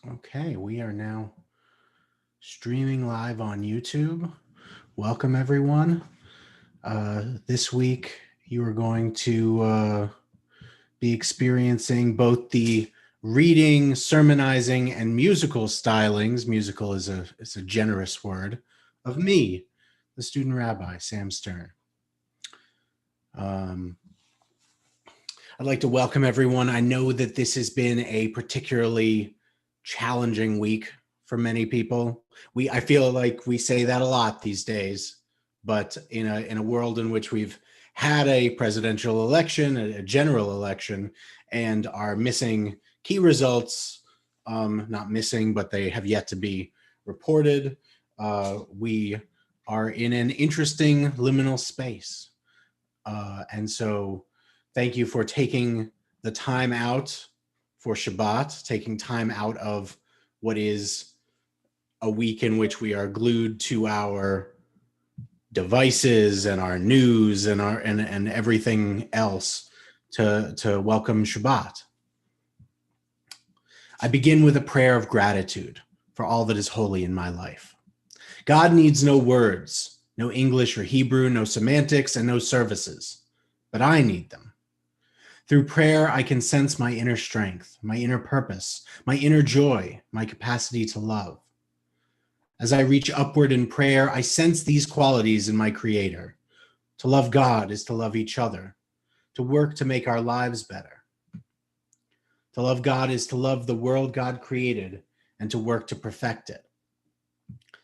Okay, we are now streaming live on YouTube. Welcome, everyone. This week, you are going to be experiencing both the reading, sermonizing, and musical stylings. Musical is a generous word of me, the student rabbi, Sam Stern. Um, I'd like to welcome everyone. I know that this has been a particularly challenging week for many people. I feel like we say that a lot these days, but in a world in which we've had a presidential election, a general election, and are missing key results, not missing, but they have yet to be reported. We are in an interesting liminal space. And so thank you for taking the time out for Shabbat, taking time out of what is a week in which we are glued to our devices and our news and and everything else to welcome Shabbat. I begin with a prayer of gratitude for all that is holy in my life. God needs no words, no English or Hebrew, no semantics, and no services, but I need them. Through prayer, I can sense my inner strength, my inner purpose, my inner joy, my capacity to love. As I reach upward in prayer, I sense these qualities in my Creator. To love God is to love each other, to work to make our lives better. To love God is to love the world God created and to work to perfect it.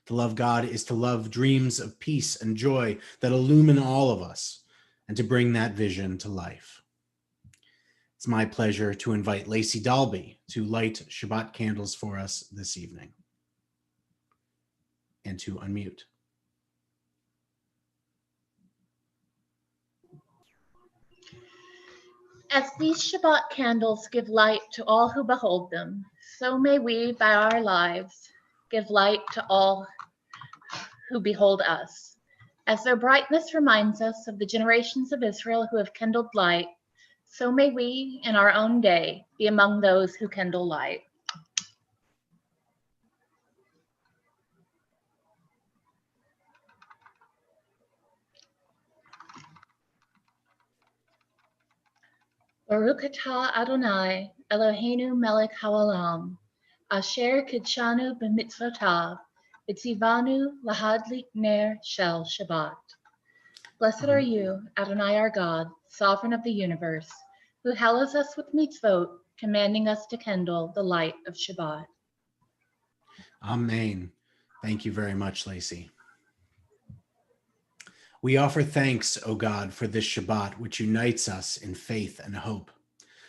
To love God is to love dreams of peace and joy that illumine all of us and to bring that vision to life. It's my pleasure to invite Lacey Dalby to light Shabbat candles for us this evening and to unmute. As these Shabbat candles give light to all who behold them, so may we, by our lives, give light to all who behold us. As their brightness reminds us of the generations of Israel who have kindled light, so may we, in our own day, be among those who kindle light. Baruch atah Adonai, Eloheinu melech haolam, asher kidshanu b'mitzvotav, v'tzivanu lahadlik ner shel Shabbat. Blessed are you, Adonai our God, sovereign of the universe, who hallows us with mitzvot, commanding us to kindle the light of Shabbat. Amen. Thank you very much, Lacey. We offer thanks, O God, for this Shabbat, which unites us in faith and hope,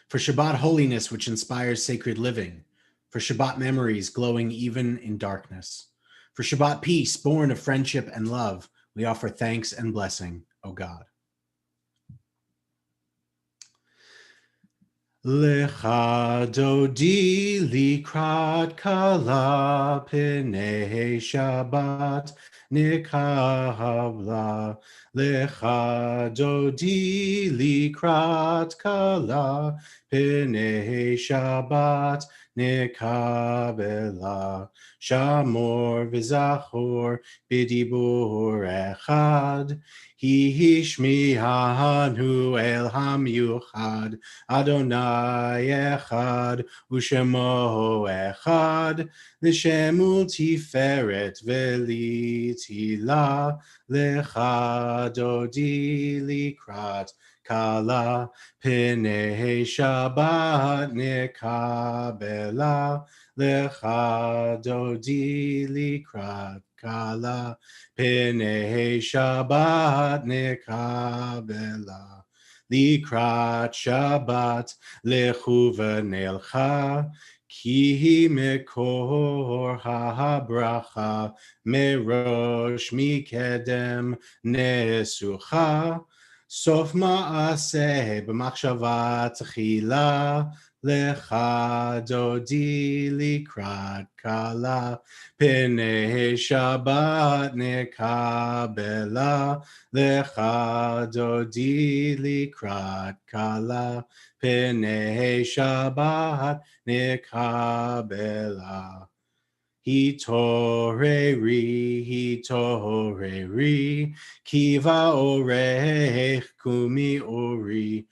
for Shabbat holiness, which inspires sacred living, for Shabbat memories glowing even in darkness, for Shabbat peace, born of friendship and love. We offer thanks and blessing, O God. Lecha dodi likrat kala p'nei Shabbat nikabla. Lecha dodi likrat kala p'nei Shabbat nikabla. Shamor v'zachor b'dibur echad. Hishmihanu el hamyuchad. Adonai echad, ushemo echad, l'shemul tiferet v'litila, lecha dodi likrat kala, p'nei Shabbat nikabela, lecha dodi likrat kala, p'nei Shabbat nikabela. Likrat Shabbat lechu v'nelcha, ki mekor ha'bracha, merosh mikedem nesucha, sof ma'aseh b'machshava tchila, Lecha dodi likrat kala, Pnei Shabbat nekabela. Lecha dodi likrat kala, Pnei Shabbat nekabela. Hitoreri, kiva orech kumi uri,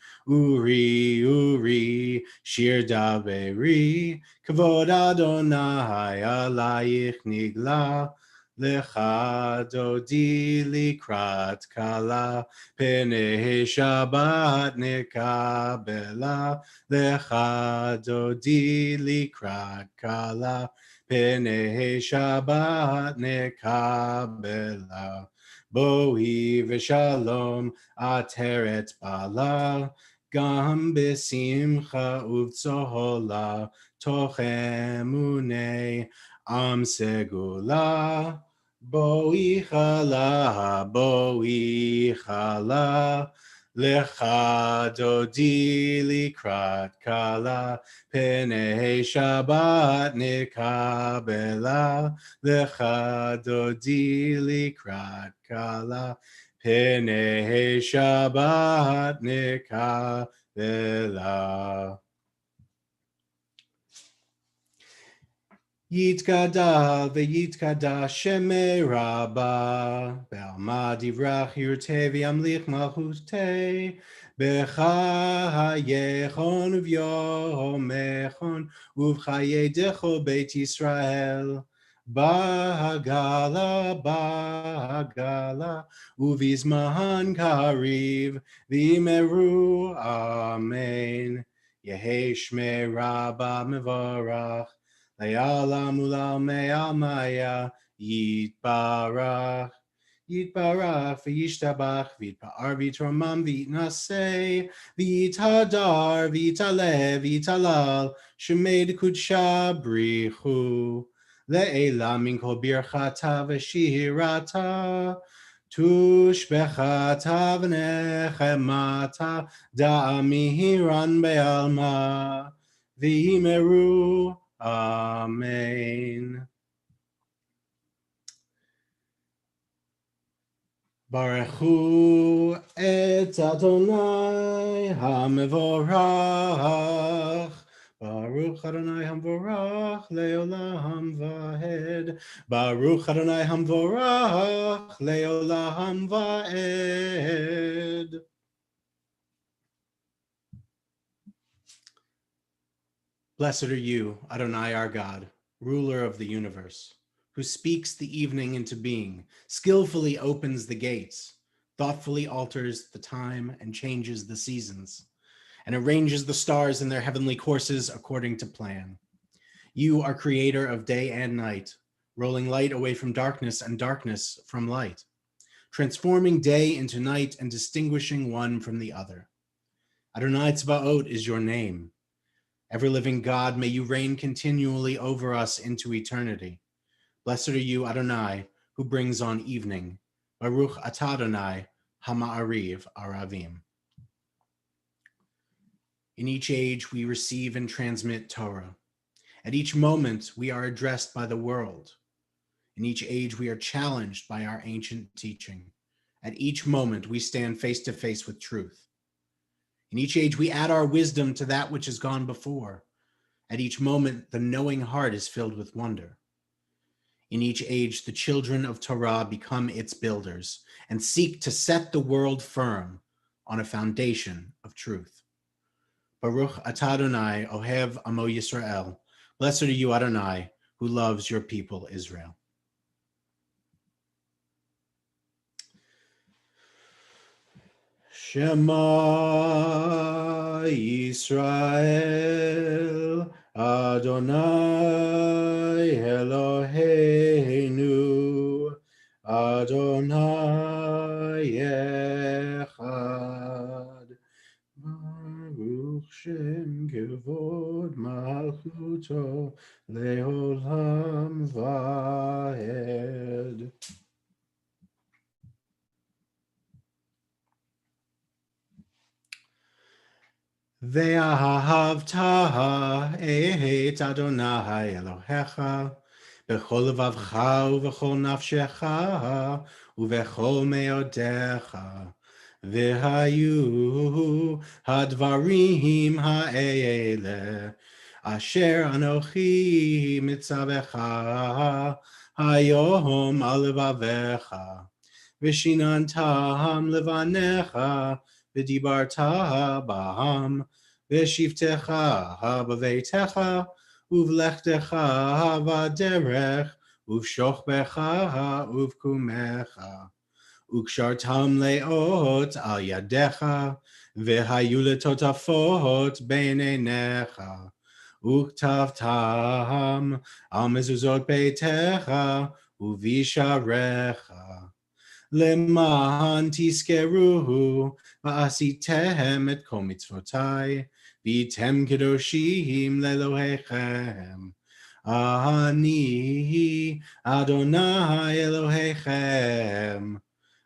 shir daveri, kavod Adonai alayich nigla, lecha dodi likrat kala, penei Shabbat nekabela, lecha dodi likrat kala, Pnei Shabbat nekabela, boi v'shalom ateret bala, gam b'simcha uvtzola, toch emunei am segula, boi chala, lecha dodi likrat kala, Pnei Shabbat nekabela, lecha dodi likrat kala, Pnei Shabbat nekabela. Yitkada veyitkada shemei rabba, be'alma divrach yurte v'yamlich malchute, b'chayechon uv'yomechon, uv'chayedecho beit Yisrael, ba'agala, uv'izmahan kariv, v'imeru, amen. Yehi shmei rabba mevorach, Le'alam u'la'amei amaya, Yitbarach, v'yishtabach, v'yitpa'ar v'yitromam v'yitnaseh, v'yithadar, v'yitaleh, v'yitalal, shemei d'kudsha brichu, le'elam min kol birchata v'shirata, tushbechata v'nechemata, da'amihiran be'alma, v'imeru, Amen. Baruchu et Adonai HaMevorach. Baruch Adonai HaMevorach leolam va'ed. Baruch Adonai HaMevorach leolam va'ed. Blessed are you, Adonai our God, ruler of the universe, who speaks the evening into being, skillfully opens the gates, thoughtfully alters the time and changes the seasons, and arranges the stars in their heavenly courses according to plan. You are creator of day and night, rolling light away from darkness and darkness from light, transforming day into night and distinguishing one from the other. Adonai Tzvaot is your name. Ever-living God, may you reign continually over us into eternity. Blessed are you, Adonai, who brings on evening. Baruch atah Adonai, Hama'ariv Aravim. In each age, we receive and transmit Torah. At each moment, we are addressed by the world. In each age, we are challenged by our ancient teaching. At each moment, we stand face to face with truth. In each age, we add our wisdom to that which has gone before. At each moment, the knowing heart is filled with wonder. In each age, the children of Torah become its builders and seek to set the world firm on a foundation of truth. Baruch atah Adonai, Ohev Amo Yisrael. Blessed are you, Adonai, who loves your people, Israel. Shema Yisrael, Adonai Eloheinu, Adonai Echad. Baruch Shem Kevod Malchuto Leolam Vaed. ואהבת את אדוני אלוהיך בכל לבבך ובכל נפשך ובכל מאודיך. והיו הדברים האלה אשר אנוכי מצווך היום על לבביך, ושיננתם לבניך, ודיברת בם, בשבתך בביתך, ובלכתך בדרך, ובשוכבך ובקומך. וקשרתם לאות על ידיך, והיו לטוטפות בין עיניך, וכתבתם על מזוזות ביתך ובשעריך, למען תזכרו ועשיתם את כל מצוותיי, והייתם קדושים לאלוהיכם. אני אדוני אלוהיכם,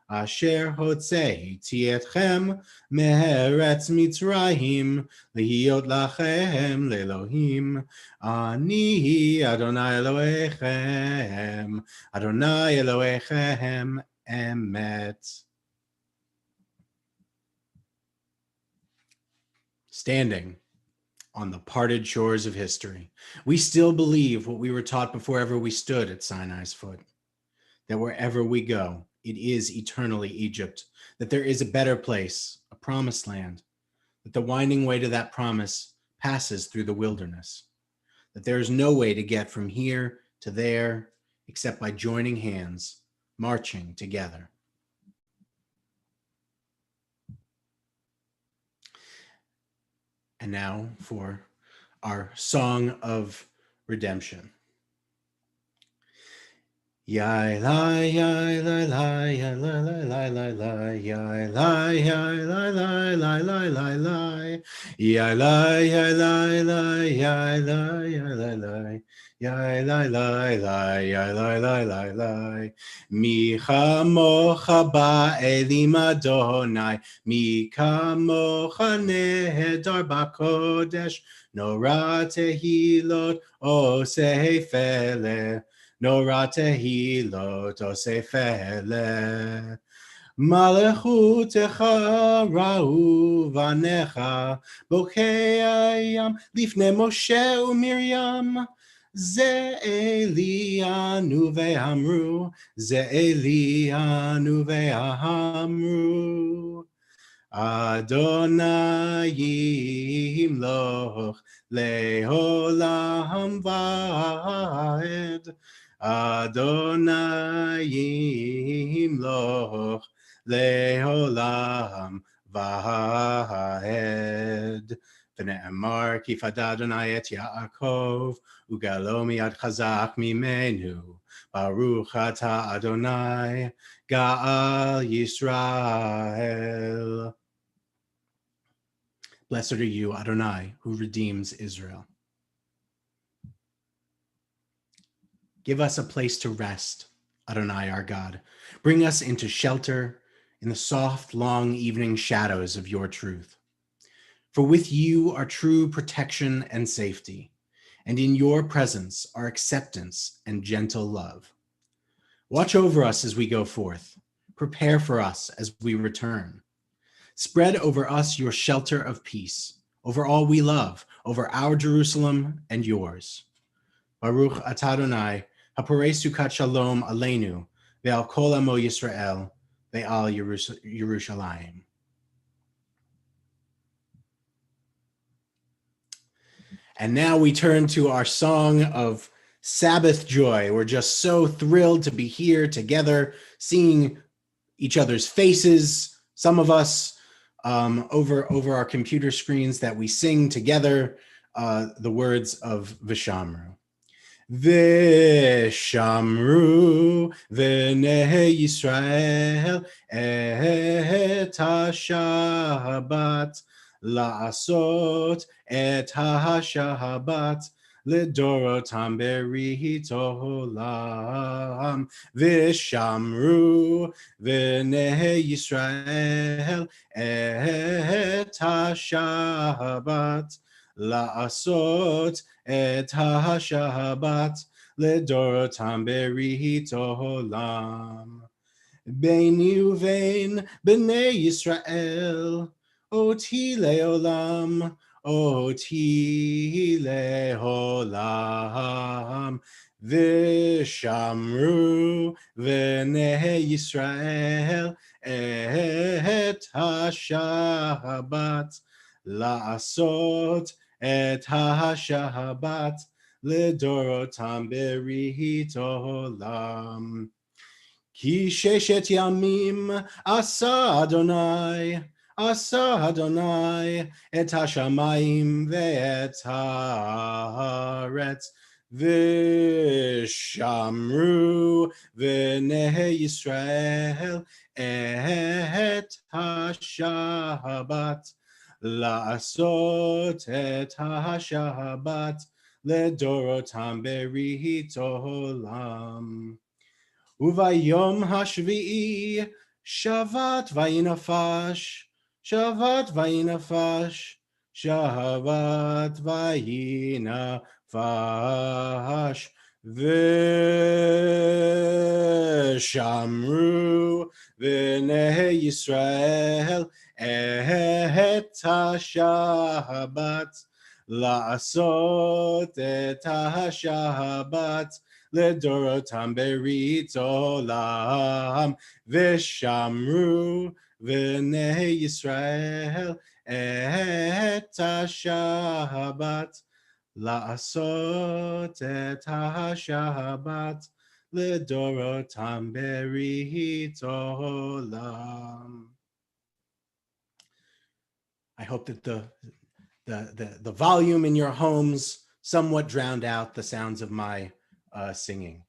אשר הוצאתי אתכם מארץ מצרים, להיות לכם לאלוהים. אני אדוני אלוהיכם, אדוני אלוהיכם emet. Standing on the parted shores of history, we still believe what we were taught before ever we stood at Sinai's foot, that wherever we go, it is eternally Egypt, that there is a better place, a promised land, that the winding way to that promise passes through the wilderness, that there is no way to get from here to there except by joining hands, marching together. And now for our song of redemption. Yai lai yai lai lai yai lai lai lai lai yai lai yai lai lai lai lai lai lai yai lai yai lai lai yai lai yai lai lai yai lai lai lai yai lai lai lai lai mi chamocha ba'elim Adonai mi kamocha nehedar b'kodesh nora tehilot oseh feleh Nora tehilot oseh feleh. Malechutecha ra'u vanecha bokei hayam lifnei Moshe uMiriam. Ze Elianu ve'amru, Ze Elianu ve'amru. Adonai yimloch le'olam va'ed. Adonai yimloch le'olam va'ed. V'ne'emar ki fada Adonai et Yaakov ugalo miyad chazak mimenu. Baruch ata Adonai Ga'al Yisrael. Blessed are you, Adonai, who redeems Israel. Give us a place to rest, Adonai our God. Bring us into shelter in the soft, long evening shadows of your truth. For with you are true protection and safety, and in your presence are acceptance and gentle love. Watch over us as we go forth. Prepare for us as we return. Spread over us your shelter of peace, over all we love, over our Jerusalem and yours. Baruch atah Adonai, haporei sukat shalom aleinu, ve'al kol amo Yisrael, ve'al Yerushalayim. And now we turn to our song of Sabbath joy. We're just so thrilled to be here together, seeing each other's faces, some of us over our computer screens, that we sing together the words of Vishamru. Vishamru v'nei Yisrael et ha-Shabbat la'asot et ha-Shabbat לדורותם ברית עולם, ושמרו בני ישראל את השבת, לעשות את השבת לדורותם ברית עולם. ביני ובין בני ישראל, אותי לעולם, אותי לעולם, ושמרו בני ישראל את השבת, לעשות את השבת לדורותם ברית עולם. כי 6 ימים עשה אדוני את השמיים ואת הארץ, ושמרו בני ישראל את השבת, לעשות את השבת לדורותם ברית עולם. וביום השביעי שבת וינפש, שבת וינפש, שבת וינפש, ושמרו בני ישראל את השבת, לעשות את השבת לדורותם ברית עולם, ושמרו בני ישראל את השבת, לעשות את השבת לדורותם ברית עולם. I hope that the volume in your homes somewhat drowned out the sounds of my singing,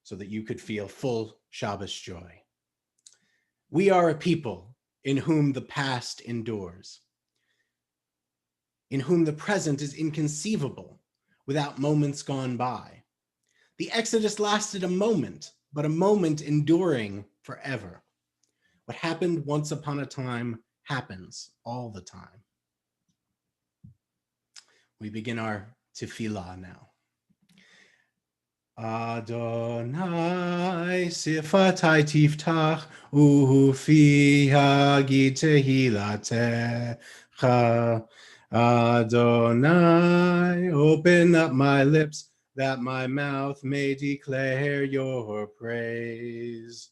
so that you could feel full Shabbos joy. We are a people in whom the past endures, in whom the present is inconceivable without moments gone by. The Exodus lasted a moment, but a moment enduring forever. What happened once upon a time happens all the time. We begin our tefillah now. Adonai sifatai tiftach ufi hagid tehilatecha. Adonai, open up my lips that my mouth may declare your praise.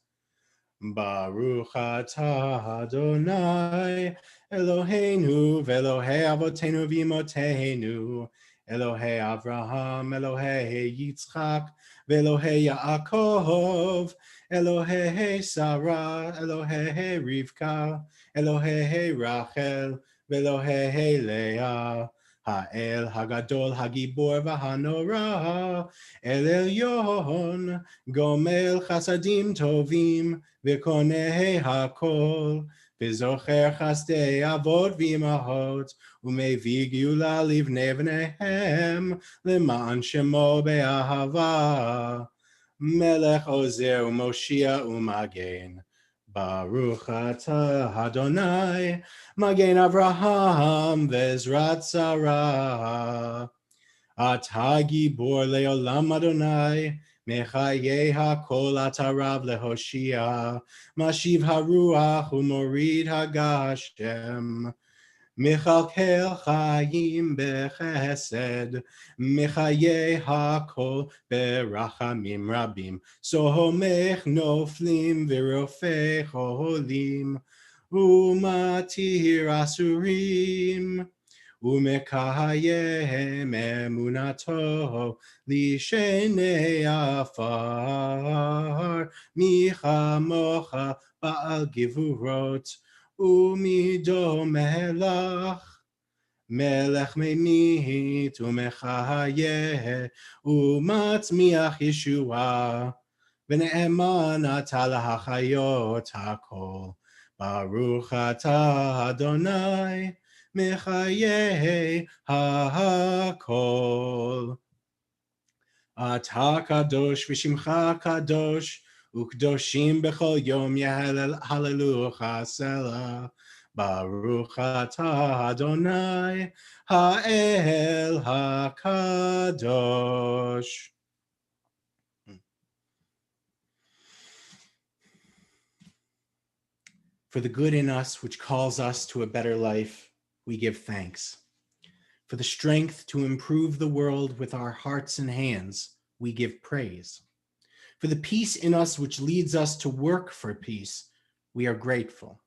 Baruch atah Adonai Eloheinu ve'Elohei avotenu v'imotenu, Elohei Avraham, Elohei Yitzchak, ve'Elohei Yaakov, Elohei Sarah, Elohei Rivka, Elohei Rachel, ve'Elohei Leah, Ha'el Hagadol Hagibor v'Hanora, El Elyon, Gomel Chasadim Tovim, v'Konei Hakol, v'Zocher Chasdei Avot v'Imahot, U'mevii Geula livnei v'neihem, L'ma'an Shemo be'ahava, Melech Ozer u'Moshia u'Magen. Baruch atah Adonai, Magen Avraham ve'Ezrat Sarah. Atah Gibor le'olam Adonai, Mechaye hakol atarav lehoshia, Mashiv haruach u'morid hagashem. Mechalkel chayim bechesed, Mechaye hakol berachamim rabim, Sohomech noflim v'rofei cholim, U'matir asurim, U'mekayehem emunato lishenei afar, Michamocha ba'al givurot, Umido melach, melech memit u'mechayeh, u'matzmiach Yeshua, v'ne'eman ata lahachayot hakol. Baruch atah Adonai, mechayeh hakol. Ata kadosh v'shimcha kadosh, ukdoshim b'chol yom yehalelucha Selah. Baruch atah Adonai ha'el hakadosh. For the good in us which calls us to a better life, we give thanks. For the strength to improve the world with our hearts and hands, we give praise. For the peace in us which leads us to work for peace, we are grateful.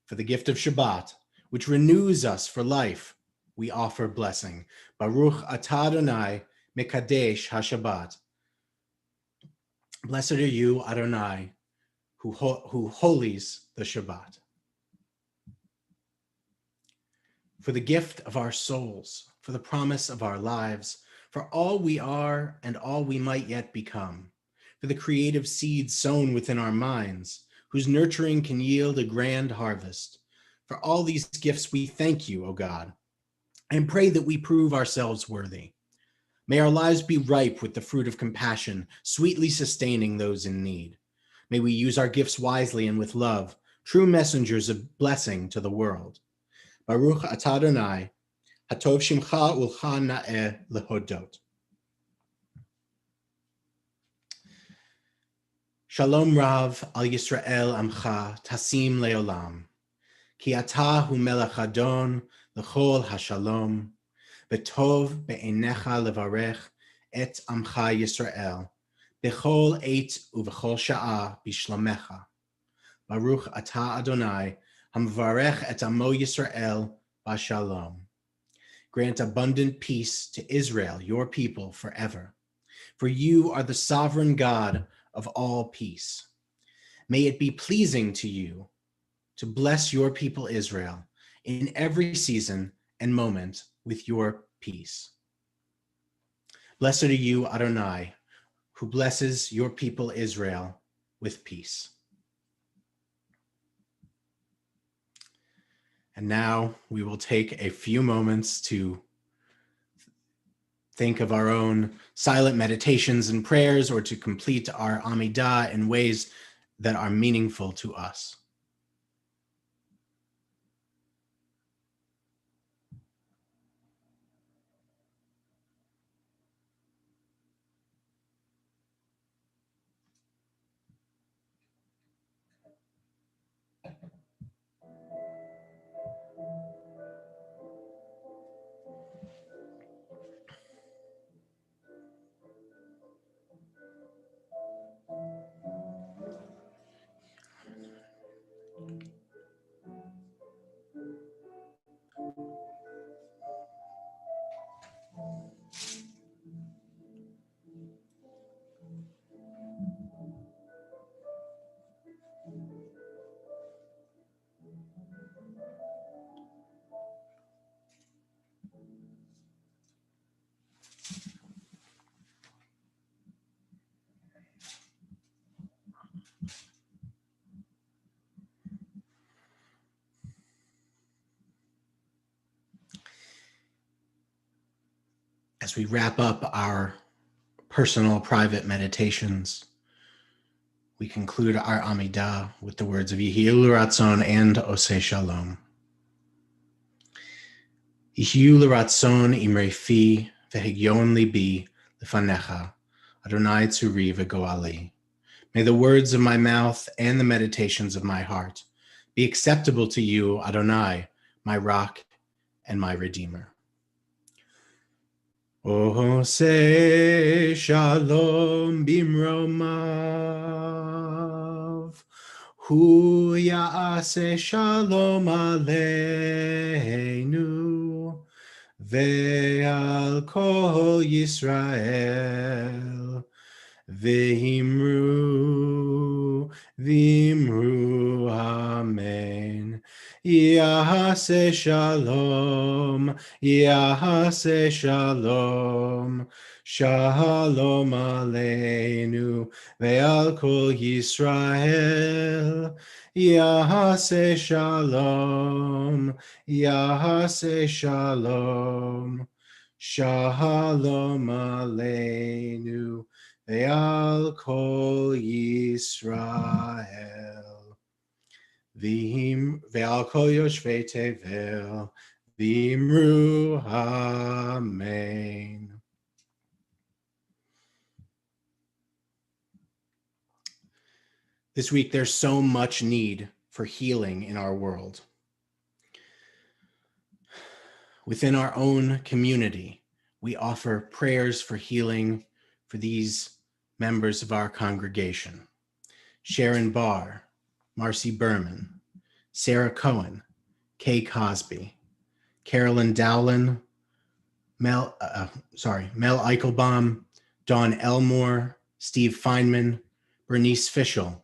For the gift of Shabbat, which renews us for life, we offer blessing. Baruch atah Adonai mekadesh haShabbat. Blessed are you, Adonai, who holies the Shabbat. For the gift of our souls, for the promise of our lives, for all we are and all we might yet become, for the creative seeds sown within our minds, whose nurturing can yield a grand harvest. For all these gifts we thank you, O God, and pray that we prove ourselves worthy. May our lives be ripe with the fruit of compassion, sweetly sustaining those in need. May we use our gifts wisely and with love, true messengers of blessing to the world. Baruch atah Adonai, hatov shimcha ulcha na'eh lehodot. Shalom Rav al Yisrael amcha tasim leolam. Ki atah hu melech adon lechol hashalom. V'tov be'enecha levarech et amcha Yisrael. Bechol eit uvechol sha'ah bishlomecha. Baruch atah Adonai, hamvarech et amo Yisrael b'shalom. Grant abundant peace to Israel, your people, forever. For you are the sovereign God of all peace. May it be pleasing to you to bless your people Israel in every season and moment with your peace. Blessed are you, Adonai, who blesses your people Israel with peace. And now we will take a few moments to think of our own silent meditations and prayers, or to complete our Amidah in ways that are meaningful to us. As we wrap up our personal, private meditations, we conclude our Amidah with the words of Yehiyu L'Ratzon and Oseh Shalom. Yehiyu L'Ratzon imrei fi v'higyon libi lefanecha, Adonai tzuri v'goali. May the words of my mouth and the meditations of my heart be acceptable to you, Adonai, my rock and my redeemer. Oseh Shalom bimromav, hu ya'aseh shalom aleinu, ve'al kol Yisrael, v'imru amen. Yahaseh shalom, Yahaseh shalom, shalom aleinu ve'al kol Yisrael. Yahaseh shalom, Yahaseh shalom, Shalom Aleinu ve'al kol Yisrael. Ve'al kol yoshvei tevel. V'imru Amen. This week, there's so much need for healing in our world. Within our own community, we offer prayers for healing for these members of our congregation: Sharon Barr, Marcy Berman, Sarah Cohen, Kay Cosby, Carolyn Dowlin, Mel Eichelbaum, Dawn Elmore, Steve Feynman, Bernice Fischel,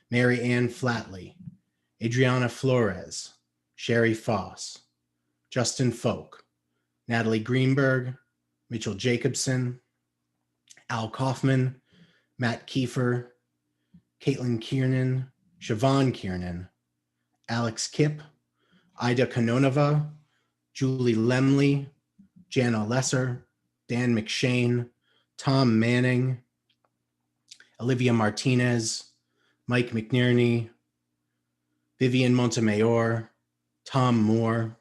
Mary Ann Flatley, Adriana Flores, Sherry Foss, Justin Folk, Natalie Greenberg, Mitchell Jacobson, Al Kaufman, Matt Kiefer, Caitlin Kiernan, Siobhan Kiernan, Alex Kipp, Ida Kanonova, Julie Lemley, Jana Lesser, Dan McShane, Tom Manning, Olivia Martinez, Mike McNerney, Vivian Montemayor, Tom Moore,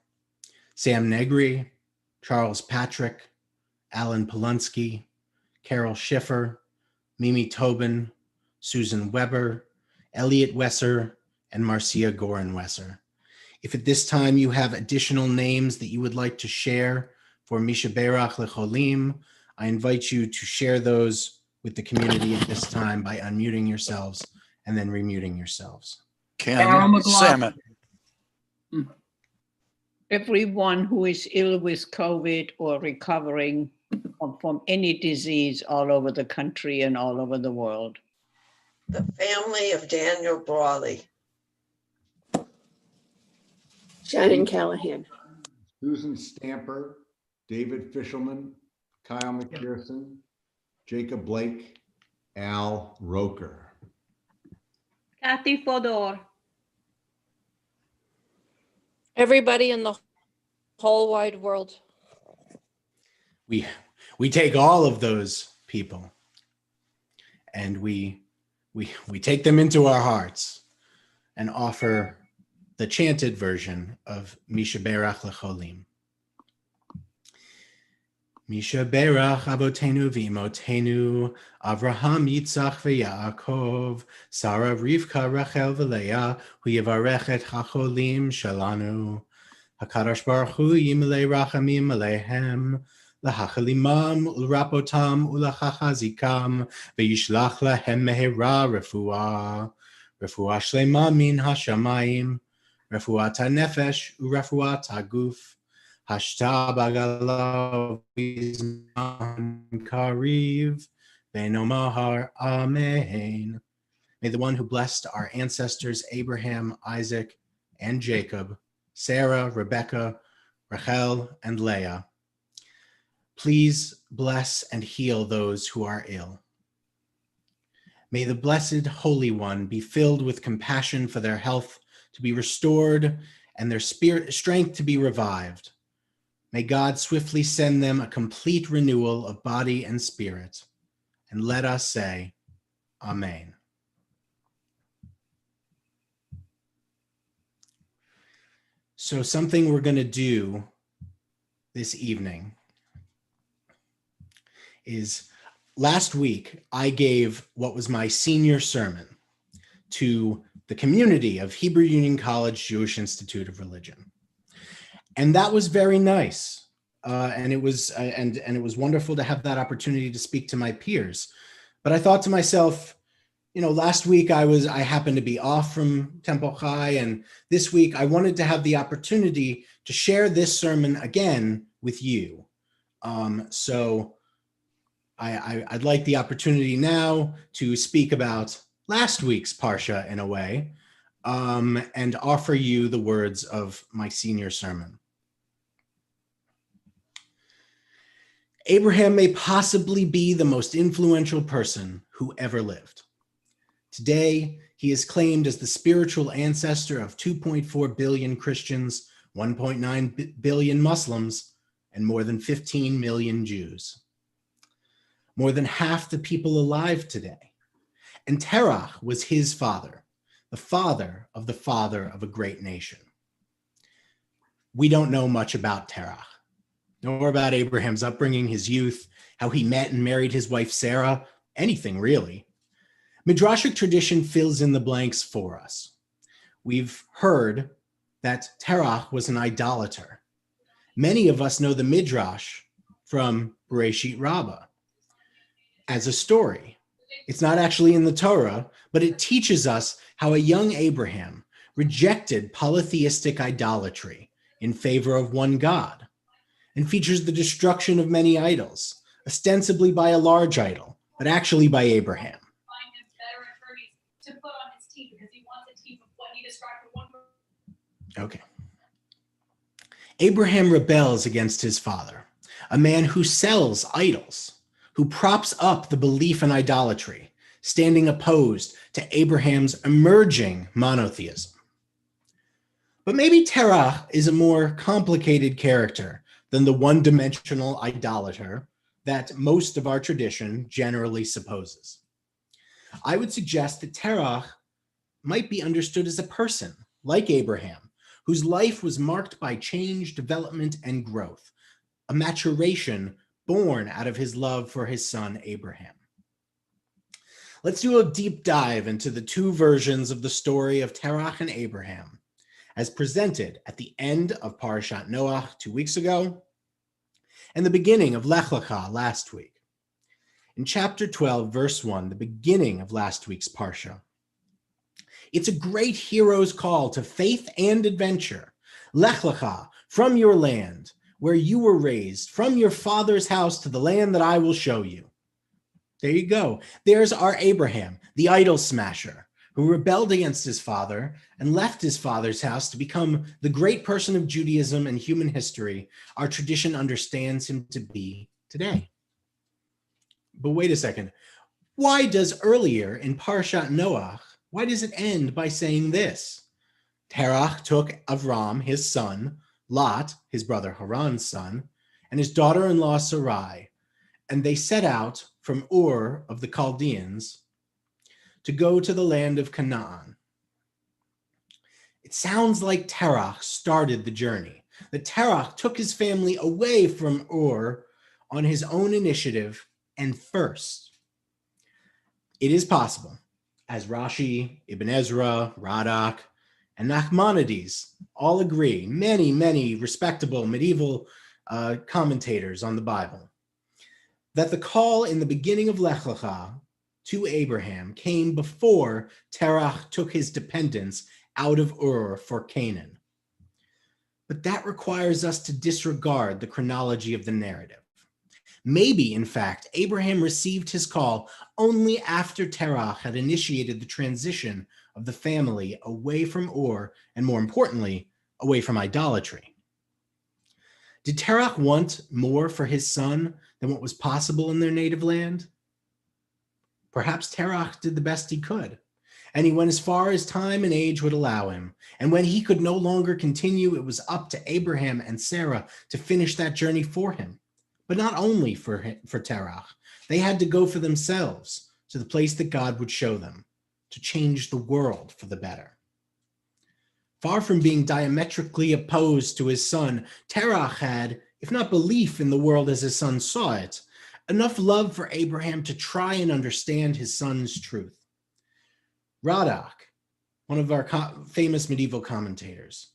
Sam Negri, Charles Patrick, Alan Polunsky, Carol Schiffer, Mimi Tobin, Susan Weber, Elliot Wesser, and Marcia Gorenwesser. If at this time you have additional names that you would like to share for Misha Berach Lecholim, I invite you to share those with the community at this time by unmuting yourselves and then remuting yourselves. Ken Salmon. Everyone who is ill with COVID or recovering from any disease all over the country and all over the world. The family of Daniel Brawley. Shannon Callahan. Susan Stamper, David Fishelman, Kyle McPherson, Jacob Blake, Al Roker. Kathy Fodor. Everybody in the whole wide world. We take all of those people and we take them into our hearts and offer the chanted version of Misha Berach Lecholim. Misha Berach Abotenu V'imotenu, Avraham Yitzchak V'Yaakov, Sarah Rivka Rachel V'Leah, Hu Yivarech et HaCholim Shalanu, HaKadosh Baruch Hu Yimlei Rachamim Aleihem, L'Hachalimam U'Rapotam U'Lachachazikam, V'Yishlach Lahem Mehera Refuah, Refuah Shlema Min HaShamayim, Refuat HaNefesh U'Refuat HaGuf, Hashta Bagala Vizman Kariv Venomahar Amen. May the one who blessed our ancestors Abraham, Isaac, and Jacob, Sarah, Rebecca, Rachel, and Leah, please bless and heal those who are ill. May the blessed Holy One be filled with compassion for their health to be restored and their strength to be revived. May God swiftly send them a complete renewal of body and spirit. And let us say, Amen. So something we're going to do this evening is, last week I gave what was my senior sermon to the community of Hebrew Union College Jewish Institute of Religion. And that was very nice. And it was wonderful to have that opportunity to speak to my peers. But I thought to myself, last week I happened to be off from Temple Chai, and this week I wanted to have the opportunity to share this sermon again with you. So I'd like the opportunity now to speak about last week's Parsha in a way, and offer you the words of my senior sermon. Abraham may possibly be the most influential person who ever lived. Today, he is claimed as the spiritual ancestor of 2.4 billion Christians, 1.9 billion Muslims, and more than 15 million Jews. More than half the people alive today. And Terach was his father, the father of a great nation. We don't know much about Terach, nor about Abraham's upbringing, his youth, how he met and married his wife Sarah, anything really. Midrashic tradition fills in the blanks for us. We've heard that Terach was an idolater. Many of us know the Midrash from Bereshit Rabbah as a story. It's not actually in the Torah, but it teaches us how a young Abraham rejected polytheistic idolatry in favor of one God, and features the destruction of many idols, ostensibly by a large idol, but actually by Abraham. Okay. Abraham rebels against his father, a man who sells idols, who props up the belief in idolatry, standing opposed to Abraham's emerging monotheism. But maybe Terach is a more complicated character than the one-dimensional idolater that most of our tradition generally supposes. I would suggest that Terach might be understood as a person, like Abraham, whose life was marked by change, development, and growth, a maturation born out of his love for his son, Abraham. Let's do a deep dive into the two versions of the story of Terach and Abraham, as presented at the end of Parashat Noach 2 weeks ago, and the beginning of Lech Lecha last week. In chapter 12, verse 1, the beginning of last week's Parsha, it's a great hero's call to faith and adventure. Lech Lecha, from your land, where you were raised, from your father's house to the land that I will show you. There you go. There's our Abraham, the idol smasher, who rebelled against his father and left his father's house to become the great person of Judaism and human history our tradition understands him to be today. But wait a second. Why does earlier in Parshat Noach, why does it end by saying this? Terach took Avram, his son, Lot, his brother Haran's son, and his daughter-in-law Sarai, and they set out from Ur of the Chaldeans to go to the land of Canaan. It sounds like Terach started the journey, that Terach took his family away from Ur on his own initiative and first. It is possible, as Rashi, Ibn Ezra, Radak, and Nachmanides all agree, many respectable medieval commentators on the Bible, that the call in the beginning of Lech Lecha to Abraham came before Terach took his dependents out of Ur for Canaan. But that requires us to disregard the chronology of the narrative. Maybe, in fact, Abraham received his call only after Terach had initiated the transition of the family away from Ur, and more importantly, away from idolatry. Did Terach want more for his son than what was possible in their native land? Perhaps Terach did the best he could, and he went as far as time and age would allow him. And when he could no longer continue, it was up to Abraham and Sarah to finish that journey for him. But not only for Terach, they had to go for themselves to the place that God would show them, to change the world for the better. Far from being diametrically opposed to his son, Terach had, if not belief in the world as his son saw it, enough love for Abraham to try and understand his son's truth. Radak, one of our famous medieval commentators,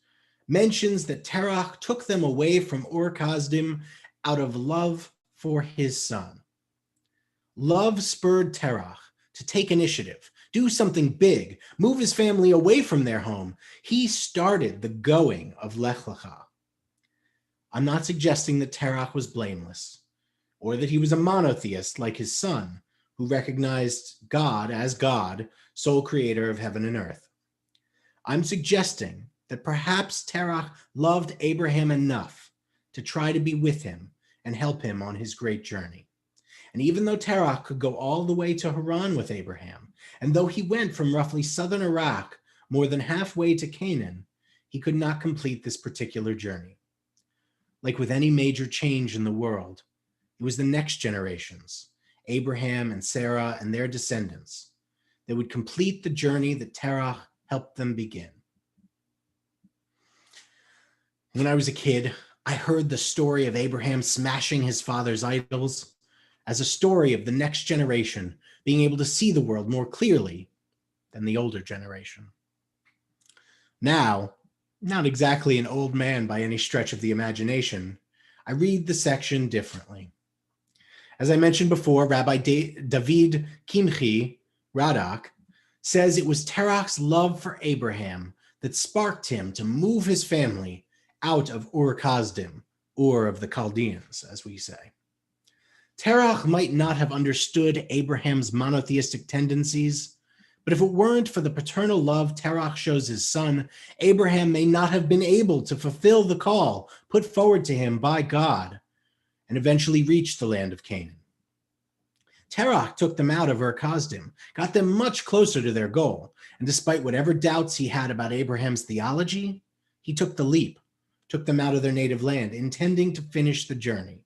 mentions that Terach took them away from Ur Kasdim out of love for his son. Love spurred Terach to take initiative, do something big, move his family away from their home. He started the going of Lech Lecha. I'm not suggesting that Terach was blameless, or that he was a monotheist like his son, who recognized God as God, sole creator of heaven and earth. I'm suggesting that perhaps Terach loved Abraham enough to try to be with him and help him on his great journey. And even though Terach could go all the way to Haran with Abraham, and though he went from roughly southern Iraq more than halfway to Canaan, he could not complete this particular journey. like with any major change in the world, it was the next generations, Abraham and Sarah and their descendants, that would complete the journey that Terach helped them begin. When I was a kid, I heard the story of Abraham smashing his father's idols as a story of the next generation being able to see the world more clearly than the older generation. Now, not exactly an old man by any stretch of the imagination, I read the section differently. As I mentioned before, Rabbi David Kimchi Radak says it was Terach's love for Abraham that sparked him to move his family out of Ur-Kasdim, Ur of the Chaldeans, as we say. Terach might not have understood Abraham's monotheistic tendencies, but if it weren't for the paternal love Terach shows his son, Abraham may not have been able to fulfill the call put forward to him by God and eventually reach the land of Canaan. Terach took them out of Ur-Kasdim, got them much closer to their goal, and despite whatever doubts he had about Abraham's theology, he took the leap, took them out of their native land, intending to finish the journey.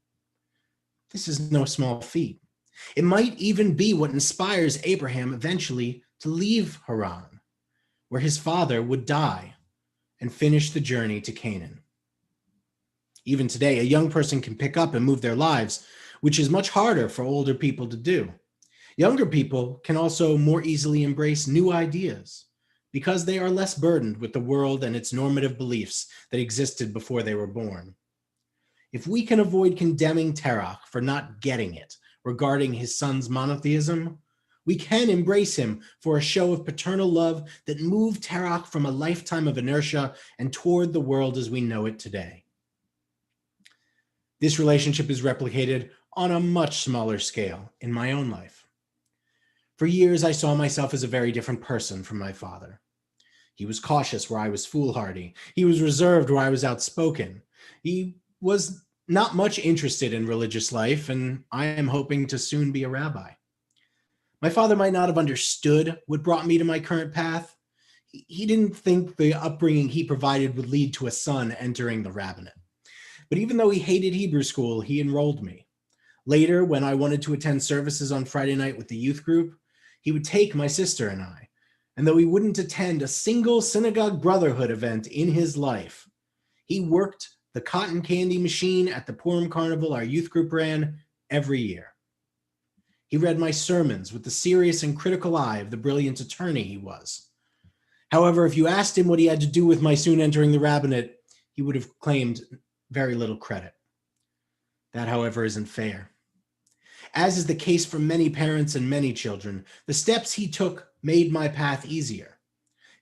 This is no small feat. It might even be what inspires Abraham eventually to leave Haran, where his father would die, and finish the journey to Canaan. Even today, a young person can pick up and move their lives, which is much harder for older people to do. Younger people can also more easily embrace new ideas because they are less burdened with the world and its normative beliefs that existed before they were born. If we can avoid condemning Terach for not getting it regarding his son's monotheism, we can embrace him for a show of paternal love that moved Terach from a lifetime of inertia and toward the world as we know it today. This relationship is replicated on a much smaller scale in my own life. For years, I saw myself as a very different person from my father. He was cautious where I was foolhardy. He was reserved where I was outspoken. He was not much interested in religious life, and I am hoping to soon be a rabbi. My father might not have understood what brought me to my current path. He didn't think the upbringing he provided would lead to a son entering the rabbinate. But even though he hated Hebrew school, he enrolled me. Later, when I wanted to attend services on Friday night with the youth group, he would take my sister and I. And though he wouldn't attend a single synagogue brotherhood event in his life, he worked the cotton candy machine at the Purim Carnival our youth group ran every year. He read my sermons with the serious and critical eye of the brilliant attorney he was. However, if you asked him what he had to do with my soon entering the rabbinate, he would have claimed very little credit. That, however, isn't fair. As is the case for many parents and many children, the steps he took made my path easier.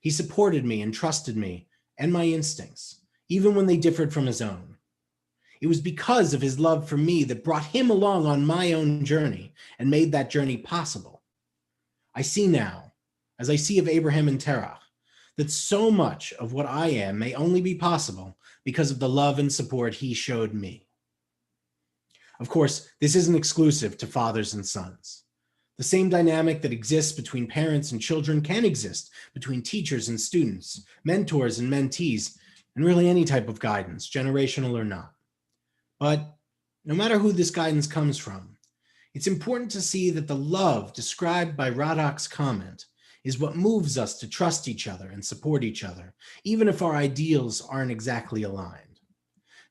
He supported me and trusted me and my instincts, even when they differed from his own. It was because of his love for me that brought him along on my own journey and made that journey possible. I see now, as I see of Abraham and Terach, that so much of what I am may only be possible because of the love and support he showed me. Of course, this isn't exclusive to fathers and sons. The same dynamic that exists between parents and children can exist between teachers and students, mentors and mentees, and really any type of guidance, generational or not. But no matter who this guidance comes from, it's important to see that the love described by Radak's comment is what moves us to trust each other and support each other, even if our ideals aren't exactly aligned.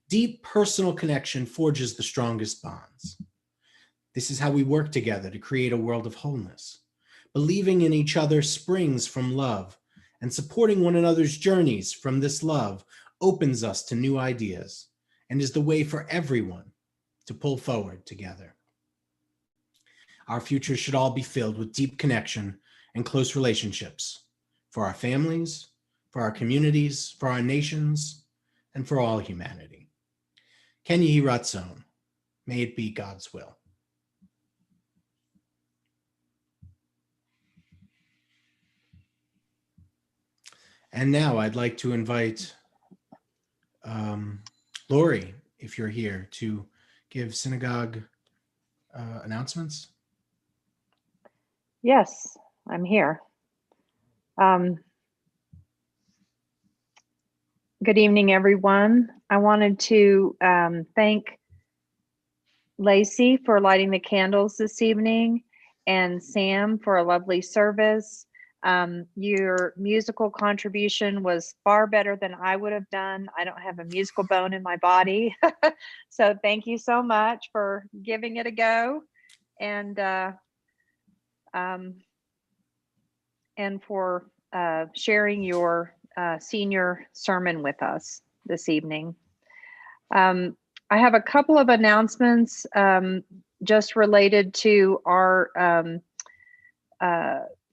Deep personal connection forges the strongest bonds. This is how we work together to create a world of wholeness. Believing in each other springs from love, and supporting one another's journeys from this love opens us to new ideas and is the way for everyone to pull forward together. Our future should all be filled with deep connection and close relationships for our families, for our communities, for our nations, and for all humanity. Ken Yehi Ratzon, may it be God's will. And now I'd like to invite Lori, if you're here, to give synagogue announcements. Yes, I'm here. Good evening, everyone. I wanted to thank Lacey for lighting the candles this evening and Sam for a lovely service. Your musical contribution was far better than I would have done. I don't have a musical bone in my body. So thank you so much for giving it a go and for sharing your senior sermon with us this evening. I have a couple of announcements just related to our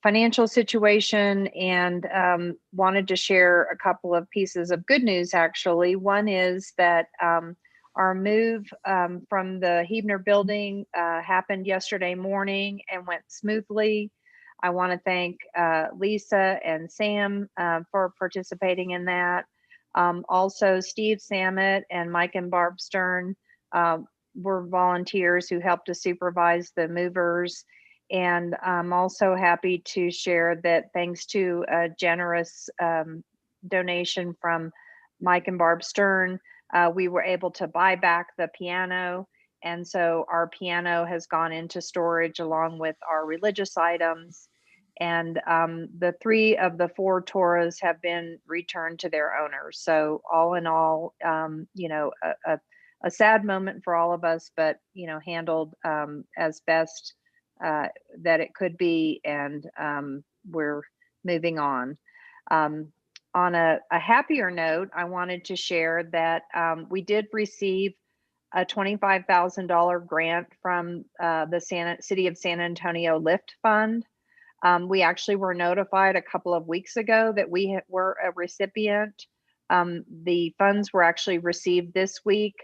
financial situation, and wanted to share a couple of pieces of good news, actually. One is that our move from the Huebner building happened yesterday morning and went smoothly. I want to thank Lisa and Sam for participating in that. Also, Steve Samet and Mike and Barb Stern were volunteers who helped to supervise the movers. And I'm also happy to share that thanks to a generous donation from Mike and Barb Stern, we were able to buy back the piano. And so our piano has gone into storage along with our religious items. And the 3 of the 4 Torahs have been returned to their owners. So all in all, you know, a sad moment for all of us, but, you know, handled as best that it could be. And we're moving on. On a happier note, I wanted to share that we did receive a $25,000 grant from the City of San Antonio Lift Fund. We actually were notified a couple of weeks ago that we were a recipient. The funds were actually received this week,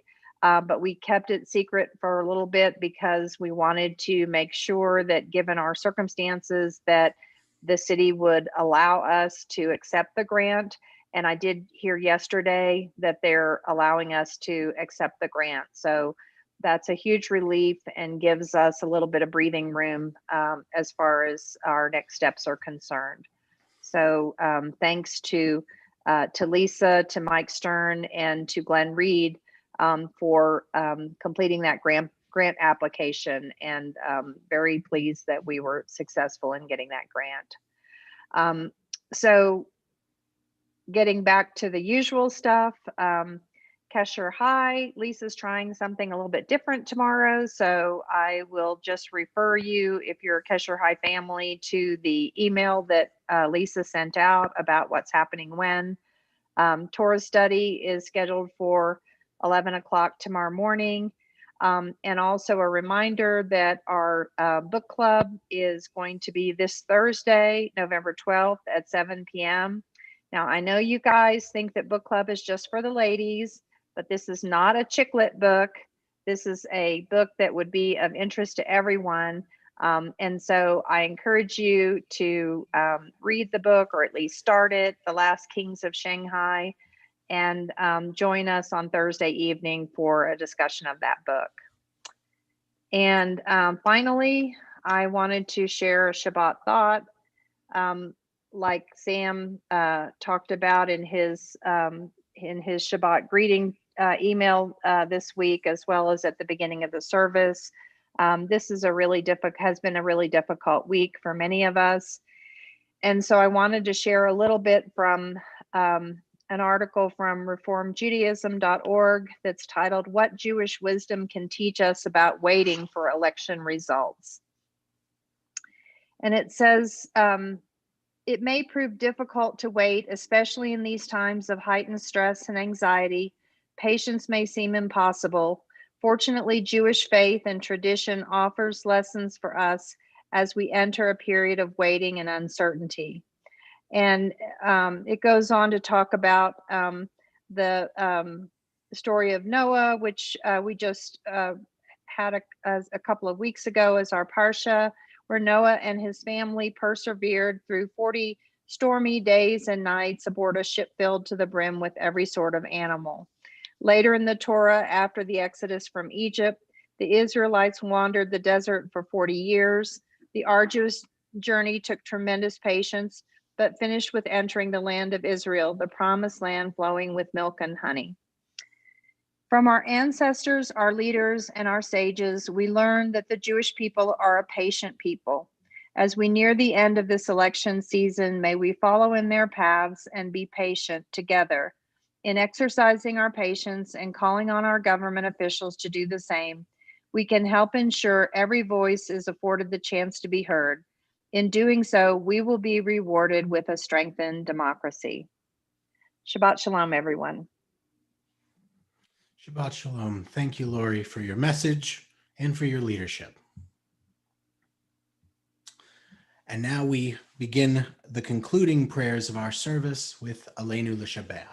but we kept it secret for a little bit because we wanted to make sure that, given our circumstances, that the city would allow us to accept the grant. And I did hear yesterday that they're allowing us to accept the grant. So that's a huge relief and gives us a little bit of breathing room as far as our next steps are concerned. So thanks to Lisa, to Mike Stern, and to Glenn Reed for completing that grant application, and very pleased that we were successful in getting that grant. So getting back to the usual stuff, Kesher High, Lisa's trying something a little bit different tomorrow, so I will just refer you, if you're a Kesher High family, to the email that Lisa sent out about what's happening when. Torah study is scheduled for 11 o'clock tomorrow morning. And also a reminder that our book club is going to be this Thursday, November 12th at 7 p.m. Now, I know you guys think that book club is just for the ladies, but this is not a chick lit book. This is a book that would be of interest to everyone. And so I encourage you to read the book, or at least start it, The Last Kings of Shanghai, and join us on Thursday evening for a discussion of that book. And finally, I wanted to share a Shabbat thought. Like Sam talked about in his Shabbat greeting email this week, as well as at the beginning of the service. This is has been a really difficult week for many of us. And so I wanted to share a little bit from an article from reformjudaism.org that's titled, "What Jewish Wisdom Can Teach Us About Waiting for Election Results." And it says, it may prove difficult to wait, especially in these times of heightened stress and anxiety. Patience may seem impossible. Fortunately, Jewish faith and tradition offers lessons for us as we enter a period of waiting and uncertainty. And it goes on to talk about the story of Noah, which we just had a couple of weeks ago as our Parsha, where Noah and his family persevered through 40 stormy days and nights aboard a ship filled to the brim with every sort of animal. Later in the Torah, after the Exodus from Egypt, the Israelites wandered the desert for 40 years. The arduous journey took tremendous patience, but finished with entering the land of Israel, the promised land flowing with milk and honey. From our ancestors, our leaders, and our sages, we learned that the Jewish people are a patient people. As we near the end of this election season, may we follow in their paths and be patient together. In exercising our patience and calling on our government officials to do the same, we can help ensure every voice is afforded the chance to be heard. In doing so, we will be rewarded with a strengthened democracy. Shabbat Shalom, everyone. Shabbat Shalom. Thank you, Lori, for your message and for your leadership. And now we begin the concluding prayers of our service with Aleinu L'Shabeach.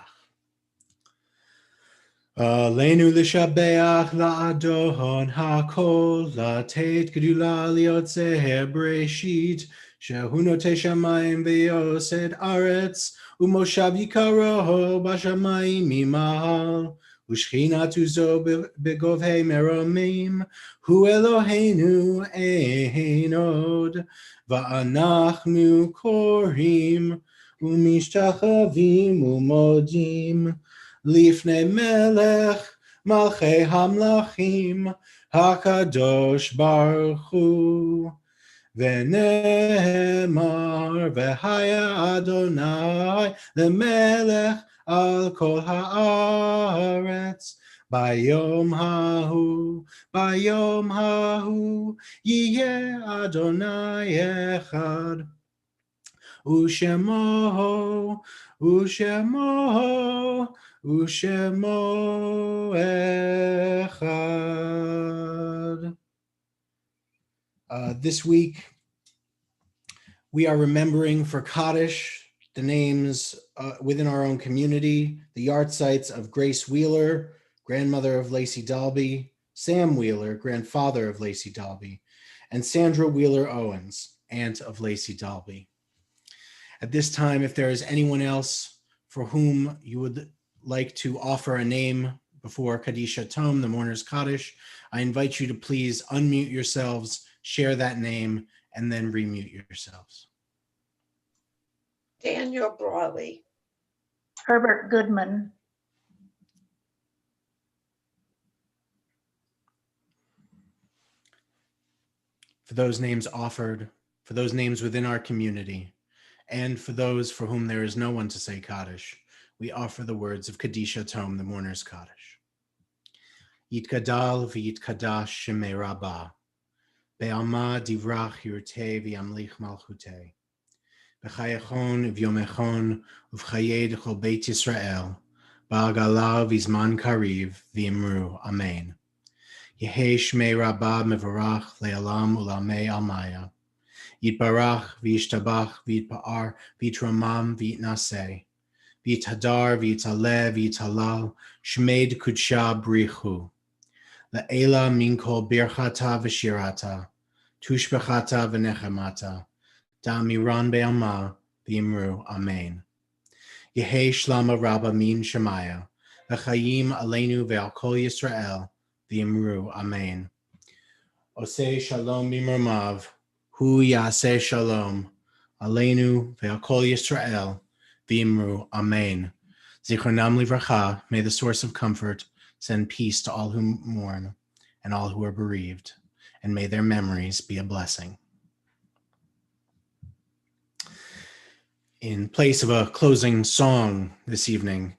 Aleinu L'Shabeach La'adon HaKol La'tet Gedula Li'otzeh Breshit Shehu Notei Shamayim V'yosed Aretz Umoshav Yikaro B'Shamayim Mimahal Ushchinatu Zo Begovhei Meromim Hu Eloheinu Ein Od Va'anachnu Korim Umishtachavim Umodim Lifnei Melech Malchei Hamlachim HaKadosh Baruch Hu V'ne'emar V'haya Adonai L'melech Al Kol Haaretz Bayom Hahu Yiyeh Adonai Echad Ushemo Echad. This week, we are remembering for Kaddish the names within our own community, the yahrzeits of Grace Wheeler, grandmother of Lacey Dalby, Sam Wheeler, grandfather of Lacey Dalby, and Sandra Wheeler Owens, aunt of Lacey Dalby. At this time, if there is anyone else for whom you would like to offer a name before Kadisha Tom, the Mourner's Kaddish, I invite you to please unmute yourselves, share that name, and then remute yourselves. Daniel Brawley. Herbert Goodman. For those names offered, for those names within our community, and for those for whom there is no one to say Kaddish, we offer the words of Kadisha Tom, the Mourner's Kaddish. Yitgadal v'yitkadash shemei Rabbah, be'alma divrach yurtei v'yamlich malchutei, b'chayachon v'yomechon uv'chayei d'chol beit Yisrael, ba'agala v'zman kariv v'imru, Amen. Yehei shmei Rabbah mevarach le'alam u'lamei almaya, Yitbarach v'yishtabach v'yitpa'ar v'yitramam v'yitnaseh, v'yithadar v'yitaleh v'yitalal shmeid kudsha brichu, la'ela minkol birchata v'shirata, tushbechata v'nechemata, da'amiran be'alma v'yimru, Amen. Yehei shlama rabba min shemaya, v'chayim aleinu ve'al kol Yisrael, v'yimru, Amen. Oseh shalom b'mramav, Hu Yaseh Shalom, Aleinu ve'al Kol Yisrael, v'imru, Amen. Zichronam livracha, may the source of comfort send peace to all who mourn and all who are bereaved, and may their memories be a blessing. In place of a closing song this evening,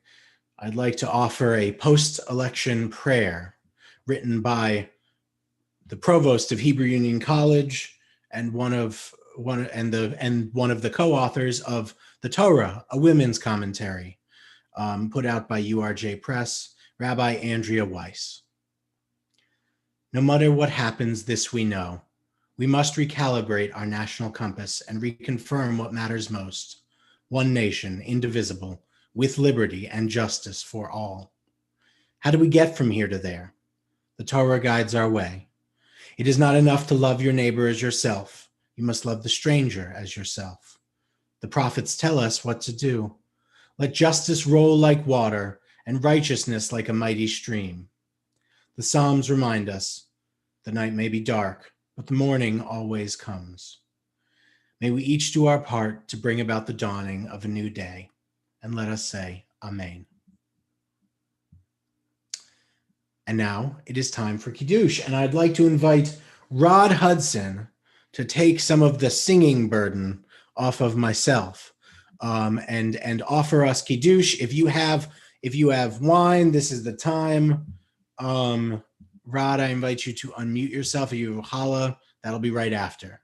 I'd like to offer a post-election prayer written by the provost of Hebrew Union College and one of the co-authors of the Torah, a women's commentary, put out by URJ Press, Rabbi Andrea Weiss. No matter what happens, this we know. We must recalibrate our national compass and reconfirm what matters most. One nation, indivisible, with liberty and justice for all. How do we get from here to there? The Torah guides our way. It is not enough to love your neighbor as yourself. You must love the stranger as yourself. The prophets tell us what to do. Let justice roll like water and righteousness like a mighty stream. The Psalms remind us, the night may be dark, but the morning always comes. May we each do our part to bring about the dawning of a new day. And let us say, Amen. And now it is time for Kiddush. And I'd like to invite Rod Hudson to take some of the singing burden off of myself, and offer us Kiddush. If you have wine, this is the time. Rod, I invite you to unmute yourself. If you have challah, that'll be right after.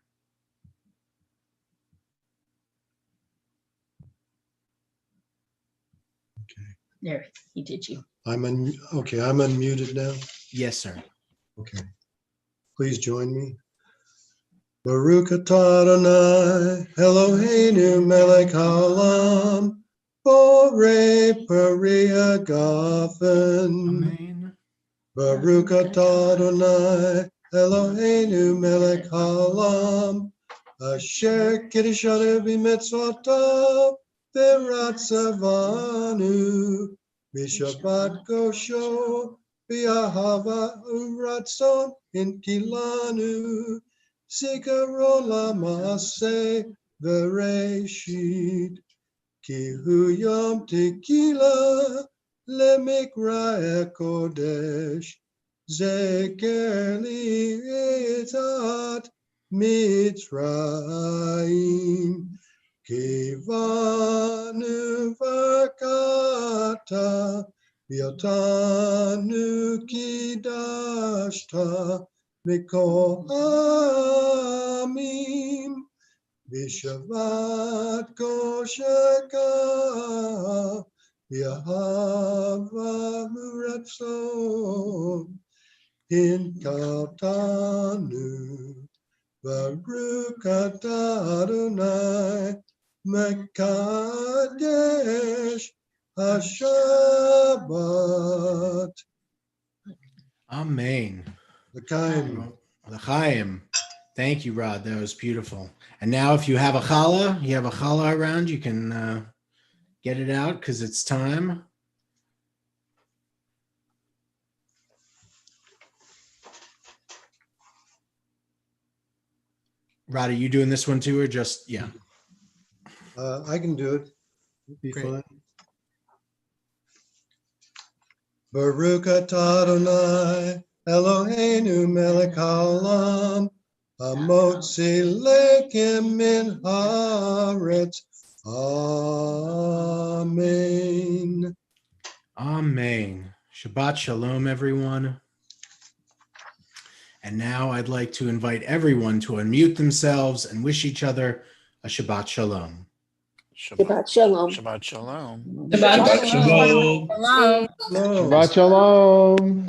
There, he did you. I'm unmuted now. Yes, sir. Okay. Please join me. Baruch atah Adonai, Eloheinu melech haolam, borei peri hagafen. Amen. Baruch atah Adonai, Eloheinu melech haolam, asher kiddushanu b'mitzvotav, v'ratzavanu, b'shabbat kosho, b'ahava u'ratzon inkilanu, zikaron la'maseh v'reshit, ki hu yom tequila, למקרא הקודש, זכר לי את מצרים, כיוונו וקעת, ואותנו קידשת, מכל העמים, בשבת קודשך, Yahava Muratzon in Kaltanu, Baruch atah Adonai, Mekadesh HaShabbat. Amen. L'chaim. L'chaim. Thank you, Rod. That was beautiful. And now if you have a challah, around, you can get it out because it's time. Rod, are you doing this one too, or just, yeah? I can do it. It'll be Great. fine. Baruch atah Adonai, Eloheinu melech haolam, hamotzi lechem min haaretz. Amen. Amen. Shabbat shalom, everyone. And now I'd like to invite everyone to unmute themselves and wish each other a Shabbat shalom. Shabbat shalom. Shabbat shalom. Shabbat shalom. Shalom. Shabbat shalom.